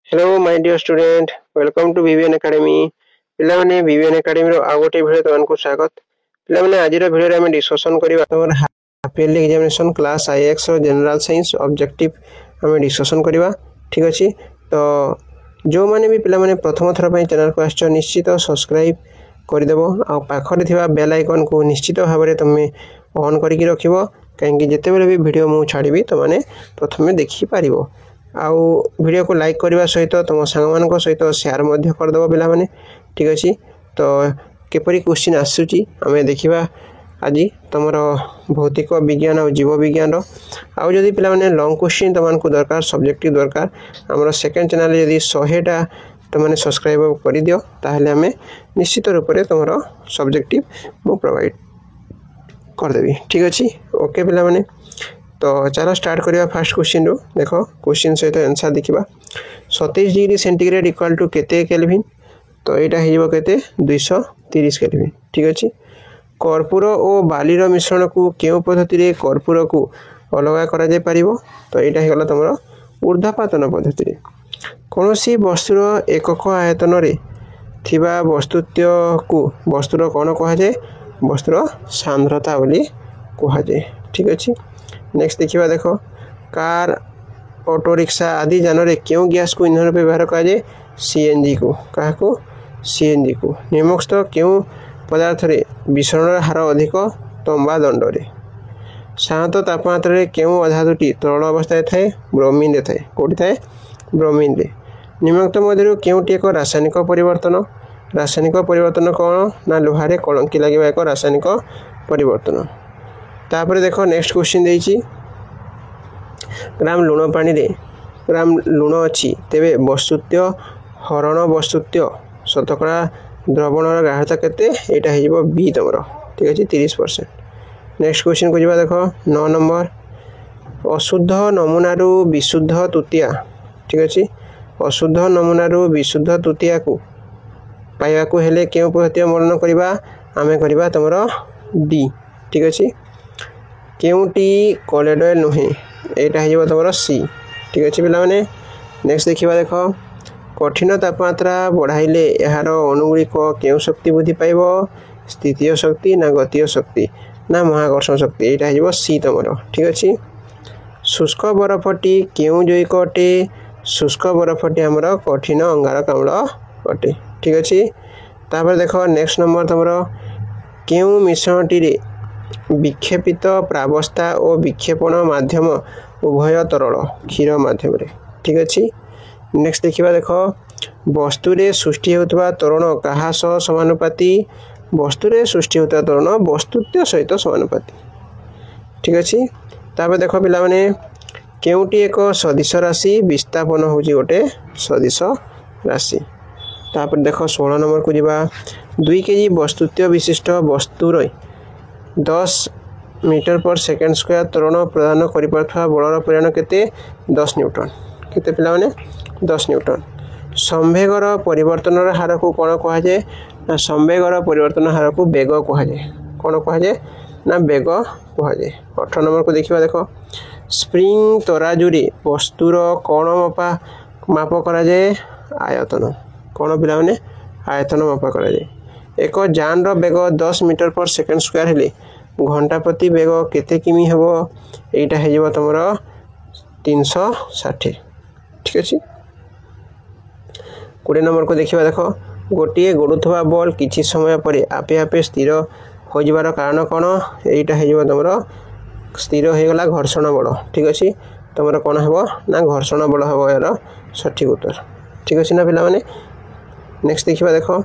Hello, my dear student. Welcome to VVN Academy. ପିଲାମାନେ VVN Academy ର ଆଉ ଗୋଟେ ଭିଡ଼ିଓ ତମମାନଙ୍କୁ ସ୍ୱାଗତ। ପିଲାମାନେ ଆଜିର ଭିଡ଼ିଓରେ ଆମେ ଡିସ୍କସନ୍ କରିବା ତମର half yearly examination class IX ର ଜେନେରାଲ ସାଇନ୍ସ ଅବଜେକ୍ଟିଭ ଆମେ ଡିସ୍କସନ୍ କରିବା। ଠିକ୍ ଅଛି। ତ ଯେଉଁମାନେ ବି ପିଲାମାନେ ପ୍ରଥମ ଥର ପାଇଁ ଚ୍ୟାନେଲକୁ ଆସିଛ ନିଶ୍ଚିତ ସବସ୍କ୍ରାଇବ୍ କରିଦେବ ଆଉ ପାଖରେ ଥିବା ବେଲ୍ ଆଇକନ୍କୁ ନିଶ୍ଚିତ ଭାବରେ ତମେ ଅନ୍ କରିକି ରଖିବ କାହିଁକି ଯେତେବେଳେ ବି ଭିଡ଼ିଓ ମୁଁ ଛାଡ଼ିବି ତମମାନେ ପ୍ରଥମେ ଦେଖିପାରିବ। ଆଉ वीडियो को लाइक करने सहित तुम सांग सहित शेयर करदेव पे ठीक अच्छे। तो केपरी क्वेश्चन आसूची आम देखा आज तुम भौतिक विज्ञान और जीव विज्ञान आउ जदि पे लंग क्वेश्चन तुमको दरकार सब्जेक्टिव दरकार आम सेकेंड चैनल जदि 100टा तुमने सब्सक्राइब कर दियो ताहले आम निश्चित रूप से तुम सब्जेक्टिव मु प्रोवाइड करदेवी। ठीक अच्छे ओके पे तो चलो स्टार्ट करिया फर्स्ट क्वेश्चन रो देखो क्वेश्चन सहित आंसर देखिबा 27 डिग्री सेंटीग्रेड इक्वल टू केते केल्विन तो एटा हेजिबो केते 230 केल्विन। ठीक अछि। कर्पूर और बालीर मिश्रण को केउ पद्धति रे कर्पूर को अलग करा जाय परिबो तो एटा हेगला तमरो ऊर्ध्वपातन पद्धति रे। कोनोसी वस्तुर एकक आयतन रे थिबा वस्तुत्व को वस्तुर कोन कहा जाय वस्तुर सांद्रता बोली कहा जाय। ठीक अछि। नेक्स्ट देखिए देखो कार ऑटो रिक्शा आदि जान रे क्यों गैस को ईंधन व्यवहार करा जाए सीएनजी को क्या को सीएनजी को निम्नस्थ क्यों पदार्थ रे विसरण हार अधिक तंबा दंड रे शांत तापमात्रा रे क्यों अधातुटी तरल अवस्था थाए ब्रोमीन रे थाए कोठी थाए ब्रोमीन रे निम्नलिखित मध्यरु क्योंटी एक रासायनिक परिवर्तन कौन ना लुहारे कलंकी लगे एक रासायनिक परिवर्तन। तापर देखो नेक्स्ट क्वेश्चन देइछि ग्राम लुण पानी रे ग्राम लुण अच्छी तेबे वस्तुत्व हरण वस्तुत्व शतकड़ा द्रवणर गाढ़ता केते एटा हेजिबो बी तमरो। ठीक अछि 30%। नेक्स्ट क्वेश्चन को जिबा देखो 9 नंबर अशुद्ध नमूनारू विशुद्ध तृतीया। ठीक अछि। अशुद्ध नमूनारू विशुद्ध तृतीया को पाइबा को हेले केउ पद्धति अवलंबन करबा आमे करबा तमरो डी। ठीक अछि। केउटी कोलेडोयल नुहे एटा हेजिबो तमरो सी। ठीक अछि पिला माने नेक्स्ट देखिबा देखो कठिन तापमात्रा बढ़ाइले यार अणुगुड़िक केउ शक्ति वृद्धि पाइबो स्थितीय शक्ति ना गतीय शक्ति ना महाकर्षण शक्ति एटा हेजिबो सी तमरो। ठीक अछि। शुष्क बरफटी केउ जैविक अटे शुष्क बरफटी हमरो कठिन अंगारक अम्ल अटे। ठीक अछि। तापर देखो नेक्स्ट नंबर तमरो केउ मिश्रणटी रे विक्षेपित प्रावस्था और विक्षेपण माध्यम उभय तरल क्षीर माध्यम रे। ठीक अच्छे। नेक्स्ट देखिबा देखो वस्तुरे सृष्टि होतबा त्वरण कहा सह समानुपाती वस्तुरे सृष्टि होतबा त्वरण वस्तुत्व सहित समानुपाती। ठीक अच्छे। तापर देखो पिला माने केउटी एक सदिश राशि विस्थापन होची गोटे सदिश राशि। तापर देखो 16 नंबर को जिबा 2 केजी वस्तुत्व विशिष्ट वस्तुर 10 मीटर पर सेकेंड स्क्वायर त्वरण प्रदान करिपारथवा बलर परिमाण केते 10 न्यूटन केते पिला माने 10 न्यूटन। संवेगर परिवर्तन हार को कोन कहा जाय ना संवेगर परिवर्तन हार को वेग कहा जाय कोन कहा जाय ना वेग कहा जाय। 18 नंबर को देखिबा देखो स्प्रिंग तराजू रे वस्तुर कोन माप करा जाय आयतन कोन पिला माने आयतन माप करा जाय। एक जान रो वेग 10 मीटर पर सेकेंड स्क्वायर हेले घंटा प्रति वेग केते किमी हेबो एटा हेजिबो तमरो 360। ठीक अछि। 20 नंबर को देखिबा देखो गोटिए गडुथवा बॉल किछि समय परे आपे आपे स्थिर हो जिबार कारण कोन एटा हेजिबो तमरो स्थिर हो गेला घर्षण बल। ठीक अछि। तमरो कोन हेबो ना घर्षण बल हेबो यार सठिक उत्तर। ठीक अछि ना पिला माने नेक्स्ट देखिबा देखो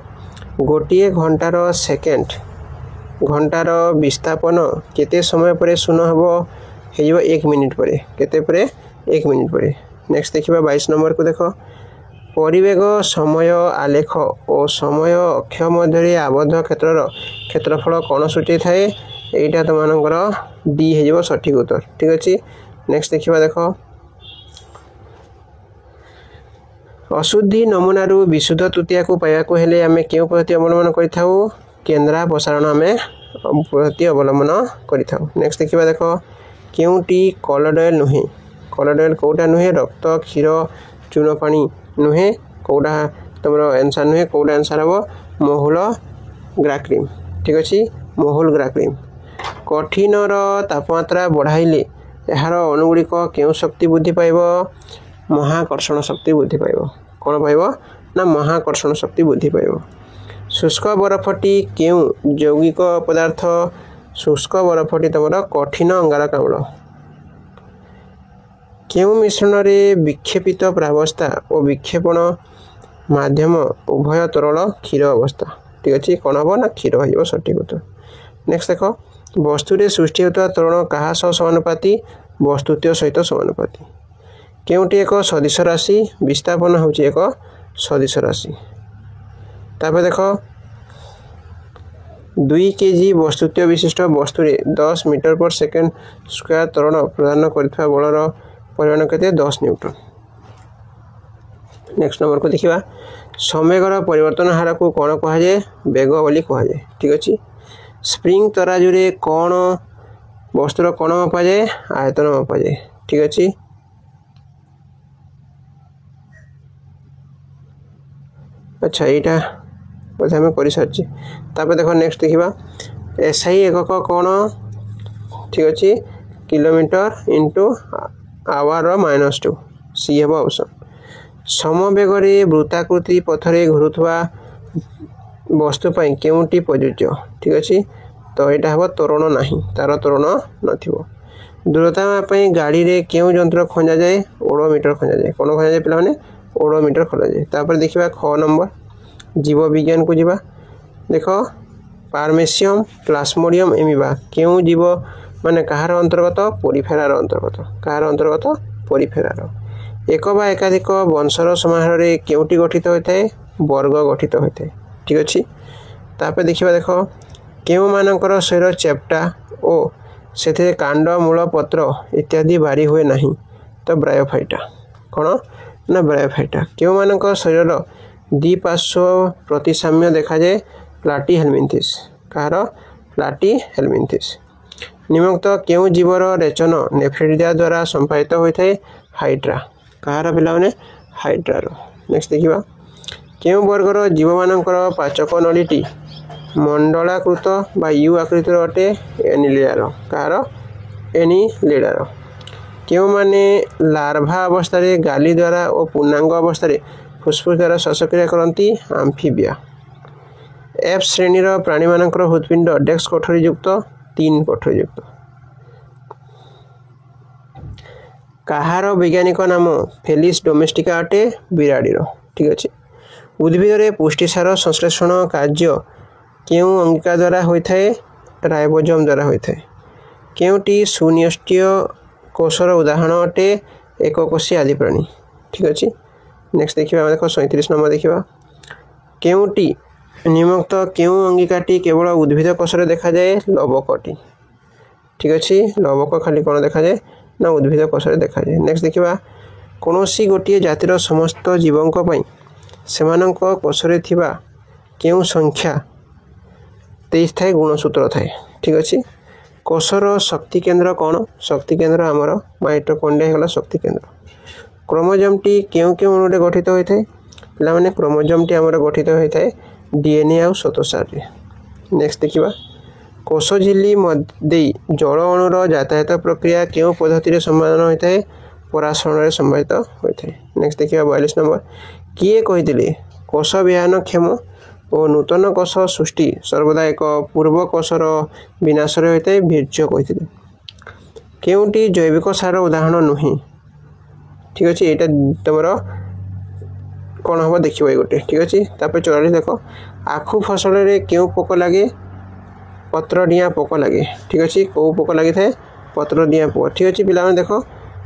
गोटिए घंटार सेकेंड घंटार विस्थापन केते समय परे शून्य हेबो हेजिबो 1 मिनिट परे केते परे 1 मिनिट परे। नेक्स्ट देखिबा 22 नंबर को देखो परिवेग समय आलेख और समय अक्ष मध्य आबद्ध क्षेत्रफल कोन सूची थाए एटा तमानकर डी हेजिबो सठिक उत्तर। ठीक अछि। नेक्स्ट देखिबा देखो अशुद्धि नमूनारू विशुद्ध तृतीया को पाइबा को हेले आमे केउ पद्धति अवलंबन करिथाउ केंद्रा प्रसारण आमे पद्धति अवलंबन करिथाउ। नेक्स्ट देखिबा देखो केउटी कोलोडोयल नुहे कोलोडोयल कोटा नुहे रक्त क्षीर चून पानी नुहे कौटा तुम आंसर नुहे कौटा आंसर हम महुल ग्राक्रीम ठीक अच्छे महुल ग्राक्रीम कठिनर तापमात्रा बढ़ाइले यार अणुगुड़िक क्यों शक्ति वृद्धि पाइब महाकर्षण शक्ति वृद्धि पाइब कौन पाइब ना महाकर्षण शक्ति वृद्धि पाइब शुष्क बरफटी क्यों यौगिक पदार्थ शुष्क बरफटी तुम कठिन अंगारकाम्ल क्यों मिश्रण में विक्षेपित प्रावस्था और विक्षेपण माध्यम उभय तरल क्षीर अवस्था ठीक अच्छे कौन हम ना क्षीर हो सठिक उत्तर नेक्स्ट देख वस्तुरे सृष्टि होता त्वरण क्या समानुपाती वस्तुत्व सहित समानुपाती केउटी एक सदिश राशि विस्थापन हूँ एक सदिश राशि तापर देख 2 केजी वस्तुत्व विशिष्ट वस्तुरे 10 मीटर पर सेकेंड स्क्वायर त्वरण प्रदान कर बलर परिमाण के 10 न्यूटन नेक्स्ट नंबर को देखा संवेगर परिवर्तन हार को कौन कहुए बेग बोली कहुए ठीक अच्छे स्प्रिंग तराजू कौन वस्तुर कौन मपा जाए आयतन मपा जाए ठीक अच्छे अच्छा यहाँ बोधे आम कर सारी देख नेक्स्ट देखा एसआई एकक कौन ठीक अच्छे किलोमीटर इंटू आवर -2 सी हम ऑप्शन समवेगरे वृत्ताकृति पथरे घुरुवा वस्तुपाई केउटी प्रযোज्य ठीक अच्छे तो यहाँ हम त्वरण ना तार त्वरण नथिबो दूरता गाड़ी रे क्यों यंत्र खंजा जाए ओडोमीटर खंजा जाए कौन खंजा जाए पे ओडोमीटर खंजा जाए तापर देखा ख नंबर जीव विज्ञान को जीवा देख पार्मेसियम प्लास्मोडियम एमिबा क्यों जीव माने कहार अंतर्गत पोरिफेरार अंतर्गत कहार अंतर्गत पोरिफेरार एक बा एकाधिक वंशर समाहार केउटी गठित होता है वर्ग गठित होता है ठीक अच्छे तापर देखा देख केउ मानकर शरीर चेप्टा और से कांड मूल पत्र इत्यादि बारी हुए नहीं तो ब्रायोफाइटा कौन ना ब्रायोफाइटा केउ मानक शरीर द्विपार्श्व प्रतिसाम्य देखा जाए प्लाटी हेलमिन्थिस कहार प्लाटी हेलमिन्थिस निम्नोक्त केउ जीवर रेचन नेफ्रिडिया द्वारा संपादित होता है हाइड्रा कहार पिलाने हाइड्रार नेक्स्ट देखा केउ वर्गर जीव मानकर पाचक नलीटी मंडलाकृत बा यू आकृतिर अटे एनिलिडार कहार एनिलिडार केउ माने लार्भा अवस्था गाली द्वारा और पूर्णांग अवस्था फुसफुस द्वारा श्वासक्रिया करती आम्फिबिया एफ श्रेणीर प्राणी मानकर हृदपिंड डेक्स कोठरी युक्त 3 कोठरी युक्त कहार वैज्ञानिक नाम फेलिस डोमेस्टिका अटे बिराड़ीर ठीक अच्छे उद्भिद पुष्टिसार संश्लेषण कार्य केउ अंगिका द्वारा होता है राइबोसोम द्वारा होता है केउटी सुनिष्ठीय कोषर उदाहरण अटे एककोषी आदि प्राणी ठीक अच्छे नेक्स्ट देखा देख 37 नंबर देखा केउटी निम्नोक्त केउ अंगिकाटी केवल उद्भिद कोषरे देखा जाए लवकटी ठीक अच्छे लवक खाली कौन देखा जाए ना उद्भिद कोषरे देखा जाए नेक्स्ट देखा कौन गोटे जातिर समस्त जीवों सेमानक कोषरे थिबा केउ संख्या 23 थाए गुणसूत्र थाए ठीक अच्छे कोषर शक्ति केंद्र कौन शक्ति केंद्र आमर माइटोकॉन्ड्रिया होगा शक्ति केंद्र क्रोमोजोमटी केउ केउ अणुरे गठित होता है पे क्रोमोजोमटी आमर गठित होता है डीएनए आउ स्वतसार नेक्स्ट देखा कोष झिल्ली मध्य जल अणुर यातायात प्रक्रिया केउ पद्धति संपादन होता है पराशरण संपादित होता है नेक्स्ट देखा 42 नंबर किए कही कोष विहान क्षम और नूतन कोष सृष्टि सर्वदा एक पूर्व कोषर विनाश होता है वीर्य कही केउटी जैविक सार उदाहरण नुहे ठीक अच्छे यहाँ तुम कौन हम देख गोटे ठीक अच्छे 44 देख आखु फसल रे क्यों पोक लगे पत्र डिया पोक लगे ठीक अच्छे कौ पोक लगी थाए पत्र डिया पोक ठीक अच्छे पे देख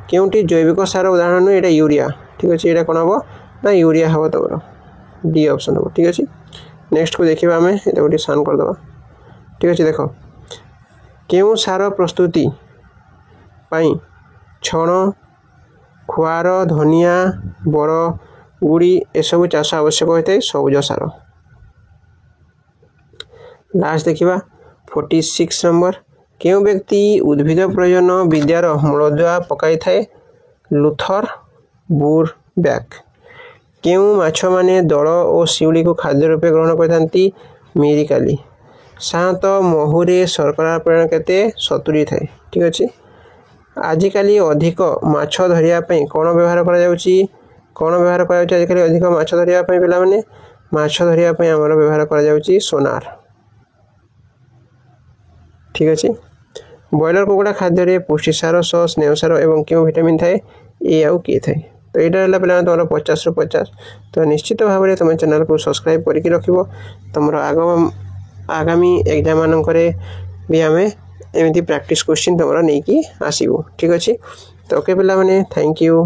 केउटी जैविक सार उदाहरण नुहे यहाँ यूरिया ठीक अच्छे यहाँ कौन हम ना यूरिया हम तुम डी ऑप्शन हम ठीक अच्छे नेक्स्ट को देखा आम ये गोटे सान करदे ठीक अच्छे देख केउ सार प्रस्तुति पाई छण खुआर धनिया बर गुड़ी एसबू चाष आवश्यक होता है सबुज सार लास्ट देखा 46 नंबर केउ व्यक्ति उद्भिद प्रयोजन विद्यार मूलदुआ पकाई थाए लुथर बुरबैक କେଉଁ ମାଛମାନେ ଦଳ ଓ ଶିଉଳିକୁ ଖାଦ୍ୟ ରୂପେ ଗ୍ରହଣ କରିଥାନ୍ତି? ମିରିକାଲି। ସାଧାରଣତଃ ମହୁରେ ଶର୍କରା ପରିମାଣ କେତେ? 70 ଥାଏ। ଠିକ୍ ଅଛି। ଆଜିକାଲି ଅଧିକ ମାଛ ଧରିବା ପାଇଁ କ'ଣ ବ୍ୟବହାର କରାଯାଉଛି? କ'ଣ ବ୍ୟବହାର କରାଯାଉଛି ଆଜିକାଲି ଅଧିକ ମାଛ ଧରିବା ପାଇଁ ପିଲାମାନେ? ମାଛ ଧରିବା ପାଇଁ ଆମର ବ୍ୟବହାର କରାଯାଉଛି ସୋନାର। ଠିକ୍ ଅଛି। ବ୍ରଏଲର କୁକୁଡ଼ା ଖାଦ୍ୟରେ ପୁଷ୍ଟିସାର ସହ ସ୍ନେହସାର ଏବଂ କେଉଁ ଭିଟାମିନ୍ ଥାଏ? ଏ ଆଉ କେ ଥାଏ। ତ ଏଇଟା ହେଲା ପିଲାମାନେ ତୁମର 50ରୁ 50। ତ ନିଶ୍ଚିତ ଭାବରେ ତୁମେ ଚ୍ୟାନେଲକୁ ସବସ୍କ୍ରାଇବ୍ କରିକି ରଖିବ। ତୁମର ଆଗାମୀ ଏକ୍ଜାମ ମାନଙ୍କରେ ବି ଆମେ ଏମିତି ପ୍ରାକ୍ଟିସ୍ କ୍ୱେଶ୍ଚିନ୍ ତୁମର ନେଇକି ଆସିବୁ। ଠିକ୍ ଅଛି। ତ ଓକେ ପିଲାମାନେ, ଥ୍ୟାଙ୍କ ୟୁ।